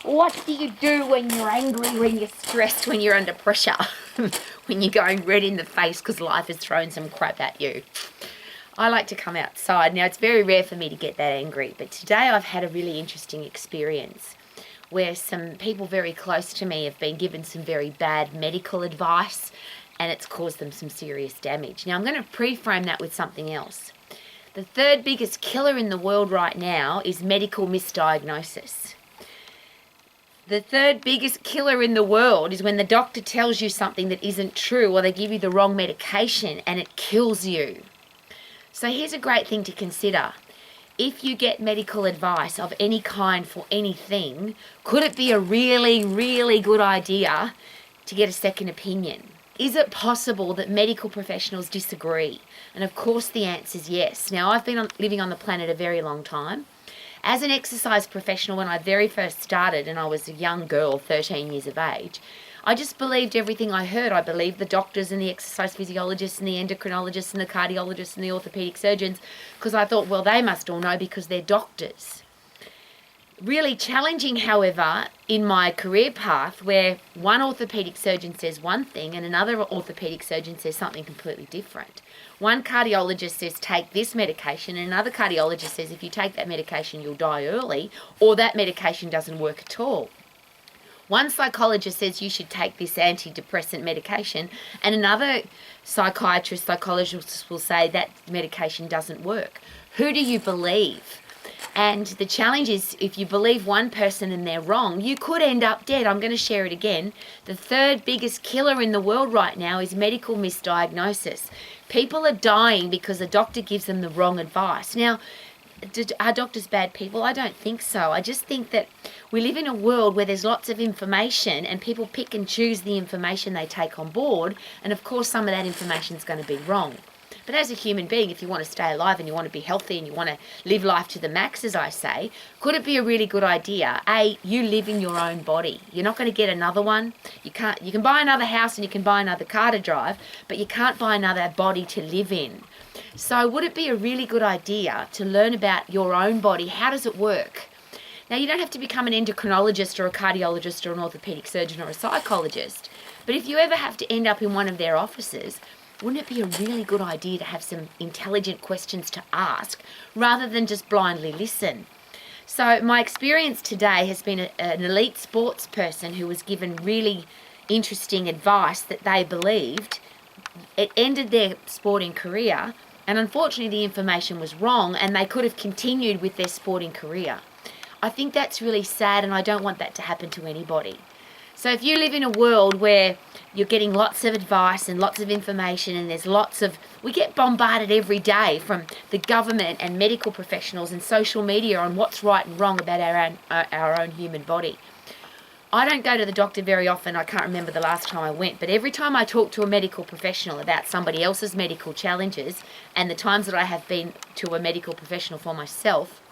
What do you do when you're angry, when you're stressed, when you're under pressure, when you're going red in the face because life has thrown some crap at you? I like to come outside. Now, it's very rare for me to get that angry, but today I've had a really interesting experience where some people very close to me have been given some very bad medical advice and it's caused them some serious damage. Now, I'm going to pre-frame that with something else. The third biggest killer in the world right now is medical misdiagnosis. The third biggest killer in the world is when the doctor tells you something that isn't true or they give you the wrong medication and it kills you. So here's a great thing to consider. If you get medical advice of any kind for anything, could it be a really, really good idea to get a second opinion? Is it possible that medical professionals disagree? And of course the answer is yes. Now, I've been living on the planet a very long time. As an exercise professional, when I very first started and I was a young girl, 13 years of age, I just believed everything I heard. I believed the doctors and the exercise physiologists and the endocrinologists and the cardiologists and the orthopedic surgeons because I thought, well, they must all know because they're doctors. Really challenging, however, in my career path where one orthopedic surgeon says one thing and another orthopedic surgeon says something completely different. One cardiologist says take this medication and another cardiologist says if you take that medication you'll die early or that medication doesn't work at all. One psychologist says you should take this antidepressant medication and another psychologist will say that medication doesn't work. Who do you believe? And the challenge is if you believe one person and they're wrong, you could end up dead. I'm going to share it again. The third biggest killer in the world right now is medical misdiagnosis. People are dying because a doctor gives them the wrong advice. Now, are doctors bad people? I don't think so. I just think that we live in a world where there's lots of information and people pick and choose the information they take on board. And of course, some of that information is going to be wrong. But as a human being, if you want to stay alive and you want to be healthy and you want to live life to the max, as I say, could it be a really good idea? You live in your own body. You're not going to get another one. You can buy another house and you can buy another car to drive, but you can't buy another body to live in. So would it be a really good idea to learn about your own body? How does it work? Now, you don't have to become an endocrinologist or a cardiologist or an orthopedic surgeon or a psychologist, but if you ever have to end up in one of their offices, wouldn't it be a really good idea to have some intelligent questions to ask rather than just blindly listen? So my experience today has been an elite sports person who was given really interesting advice that they believed. It ended their sporting career, and unfortunately the information was wrong and they could have continued with their sporting career. I think that's really sad and I don't want that to happen to anybody. So if you live in a world where you're getting lots of advice and lots of information and we get bombarded every day from the government and medical professionals and social media on what's right and wrong about our own human body. I don't go to the doctor very often. I can't remember the last time I went, but every time I talk to a medical professional about somebody else's medical challenges and the times that I have been to a medical professional for myself,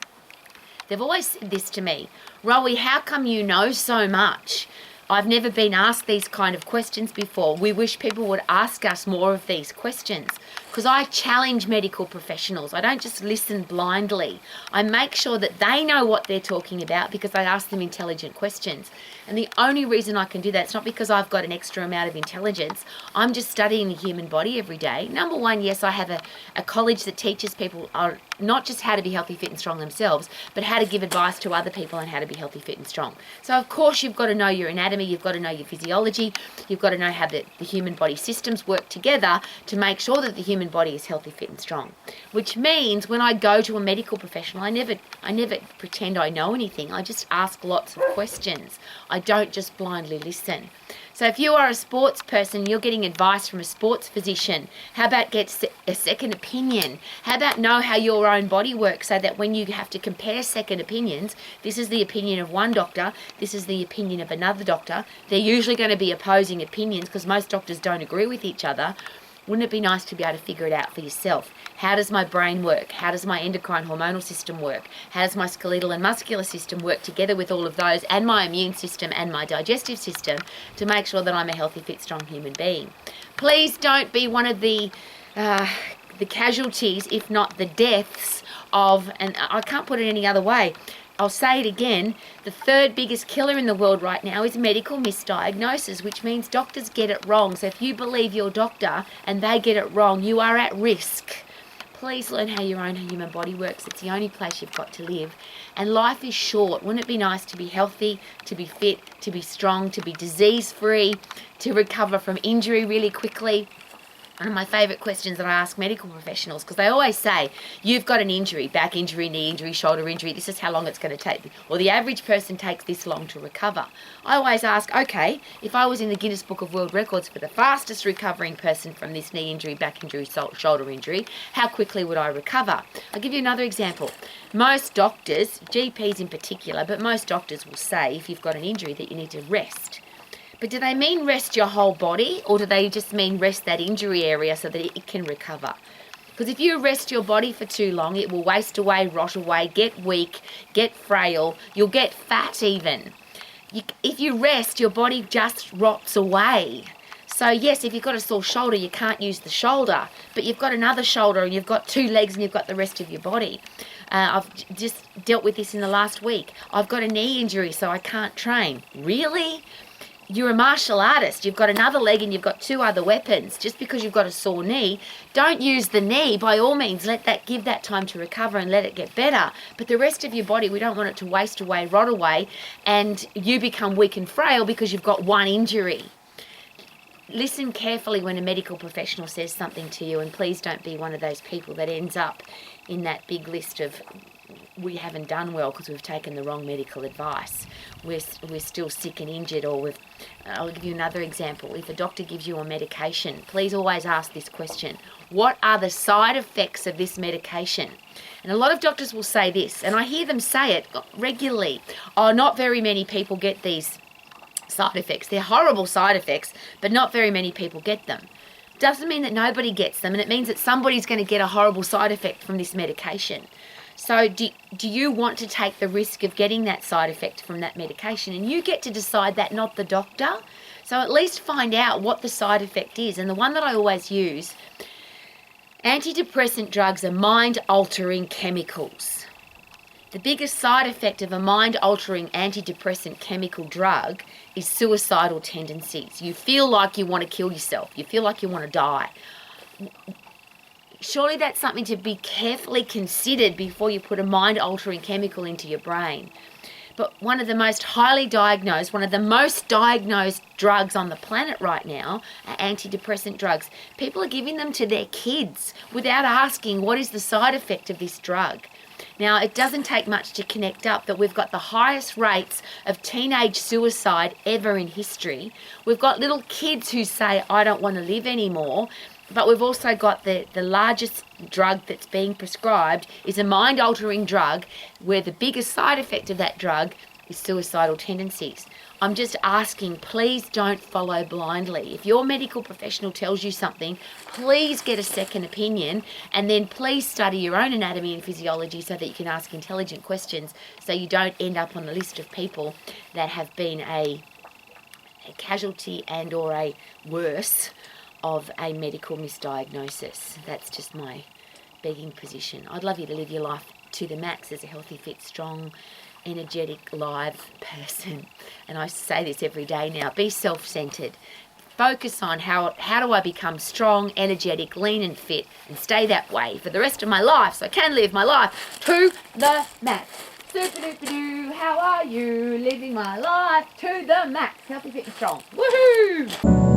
they've always said this to me, Rowie, how come you know so much? I've never been asked these kind of questions before. We wish people would ask us more of these questions because I challenge medical professionals. I don't just listen blindly. I make sure that they know what they're talking about because I ask them intelligent questions. And the only reason I can do that, it's not because I've got an extra amount of intelligence. I'm just studying the human body every day. Number one, yes, I have a college that teaches people not just how to be healthy, fit and strong themselves, but how to give advice to other people on how to be healthy, fit and strong. So of course you've got to know your anatomy, you've got to know your physiology, you've got to know how the human body systems work together to make sure that the human body is healthy, fit and strong. Which means when I go to a medical professional, I never pretend I know anything. I just ask lots of questions. I don't just blindly listen. So if you are a sports person, you're getting advice from a sports physician. How about get a second opinion? How about know how your own body works so that when you have to compare second opinions, this is the opinion of one doctor, this is the opinion of another doctor. They're usually going to be opposing opinions because most doctors don't agree with each other. Wouldn't it be nice to be able to figure it out for yourself? How does my brain work? How does my endocrine hormonal system work? How does my skeletal and muscular system work together with all of those and my immune system and my digestive system to make sure that I'm a healthy, fit, strong human being? Please don't be one of the casualties, if not the deaths of, and I can't put it any other way, I'll say it again, the third biggest killer in the world right now is medical misdiagnosis, which means doctors get it wrong. So if you believe your doctor and they get it wrong, you are at risk. Please learn how your own human body works. It's the only place you've got to live. And life is short. Wouldn't it be nice to be healthy, to be fit, to be strong, to be disease-free, to recover from injury really quickly? One of my favourite questions that I ask medical professionals, because they always say, you've got an injury, back injury, knee injury, shoulder injury, this is how long it's going to take. Or the average person takes this long to recover. I always ask, okay, if I was in the Guinness Book of World Records for the fastest recovering person from this knee injury, back injury, shoulder injury, how quickly would I recover? I'll give you another example. Most doctors, GPs in particular, but most doctors will say if you've got an injury that you need to rest. But do they mean rest your whole body, or do they just mean rest that injury area so that it can recover? Because if you rest your body for too long, it will waste away, rot away, get weak, get frail, you'll get fat even. If you rest, your body just rots away. So yes, if you've got a sore shoulder, you can't use the shoulder, but you've got another shoulder and you've got two legs and you've got the rest of your body. I've just dealt with this in the last week. I've got a knee injury, so I can't train. Really? You're a martial artist, you've got another leg and you've got two other weapons. Just because you've got a sore knee, don't use the knee. By all means, give that time to recover and let it get better. But the rest of your body, we don't want it to waste away, rot away, and you become weak and frail because you've got one injury. Listen carefully when a medical professional says something to you, and please don't be one of those people that ends up in that big list of we haven't done well because we've taken the wrong medical advice. We're still sick and injured, or I'll give you another example. If a doctor gives you a medication, please always ask this question: what are the side effects of this medication? And a lot of doctors will say this, and I hear them say it regularly. Oh, not very many people get these side effects. They're horrible side effects, but not very many people get them. Doesn't mean that nobody gets them, and it means that somebody's going to get a horrible side effect from this medication. So do you want to take the risk of getting that side effect from that medication? And you get to decide that, not the doctor. So at least find out what the side effect is. And the one that I always use, antidepressant drugs are mind-altering chemicals. The biggest side effect of a mind-altering antidepressant chemical drug is suicidal tendencies. You feel like you want to kill yourself. You feel like you want to die. Surely that's something to be carefully considered before you put a mind-altering chemical into your brain. But one of the most highly diagnosed, one of the most diagnosed drugs on the planet right now are antidepressant drugs. People are giving them to their kids without asking what is the side effect of this drug. Now, it doesn't take much to connect up that we've got the highest rates of teenage suicide ever in history. We've got little kids who say, I don't want to live anymore. But we've also got the largest drug that's being prescribed is a mind-altering drug where the biggest side effect of that drug is suicidal tendencies. I'm just asking, please don't follow blindly. If your medical professional tells you something, please get a second opinion, and then please study your own anatomy and physiology so that you can ask intelligent questions so you don't end up on the list of people that have been a casualty and or a worse of a medical misdiagnosis. That's just my begging position. I'd love you to live your life to the max as a healthy, fit, strong, energetic, live person. And I say this every day now. Be self-centered. Focus on how do I become strong, energetic, lean and fit, and stay that way for the rest of my life so I can live my life to the max. Super-duper-doo, how are you? Living my life to the max. Healthy, fit and strong. Woohoo!